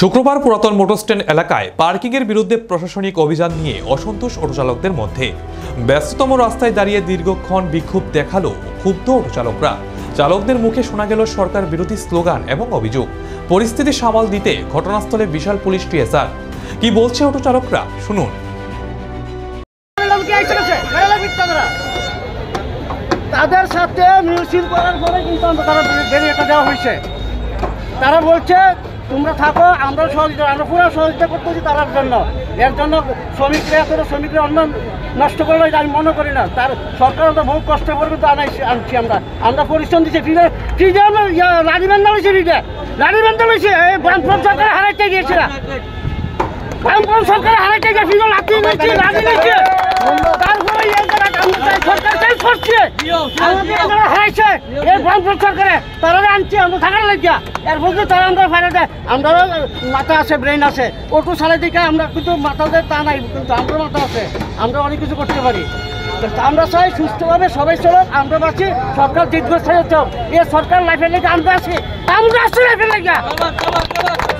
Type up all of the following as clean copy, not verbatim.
শুক্রবার পুরাতন মোটরস্ট্যান্ড এলাকায় পার্কিংয়ের বিরুদ্ধে প্রশাসনিক অভিযান নিয়ে অসন্তোষ অটোচালকদের মধ্যে। ব্যস্ততম রাস্তায় দাঁড়িয়ে দীর্ঘক্ষণ বিক্ষোভ দেখালো ক্ষুব্ধ অটোচালকরা। চালকদের মুখে শোনা গেল সরকার বিরোধী স্লোগান এবং অভিযোগ। পরিস্থিতি সামাল দিতে ঘটনাস্থলে বিশাল পুলিশ টিএসআর। কি বলছে অটোচালকরা শুনুন। তাদের সাথে মিছিল করার পরে কিন্তু তারা বেরিয়ে দেওয়া হয়েছে। তারা বলছে তোমরা থাকো, আমরা পুরো সহযোগিতা করতেছি তার জন্য। এর জন্য শ্রমিকরা অন্য নষ্ট করলে আমি মনে করি না। তার সরকার তো বহু কষ্ট করবে, তো আনছি আমরা পরিশ্রম দিচ্ছি। ফ্রিজে আমরা লাড়ি বান্ধা হয়েছে, লাড়ি বান্ধা হয়েছে। বামফ্রন্ট সরকার হারাইতে গিয়েছে, বামফ্রন্ট সরকার হারাইতে গিয়ে ফ্রিজে লাঠি নিয়েছে, লাঠি নিয়েছে। তারপরে সরকার চেঞ্জ করছে, হারাইছে এই বামফ্রন্ট সরকারে। তারা আনছি আমরা থাকার লাগিয়া। এর ফলে তারা আমরা ফাইলে দেয়। আমরাও মাথা আছে, ব্রেন আছে, অটো চালাই দিকে আমরা কিন্তু মাথাতে তা নাই, কিন্তু আমরা মাথা আছে, আমরা অনেক কিছু করতে পারি। আমরা চাই সুস্থভাবে সবাই চলক, আমরা বাঁচি, সরকার দীর্ঘস্থায়ী চল। এই সরকার লাইফের লেগে আমরা আছি লাইফের লেগে।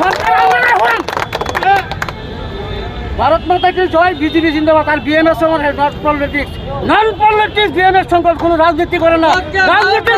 সরকার আমরা হলাম। ভারত মাতা কি জয়, বিজেপি জিন্দাবাদ। আর বিএমএস নন পলিটিক্স বিএমএস সংকট কোনো রাজনীতি করে না, রাজনীতি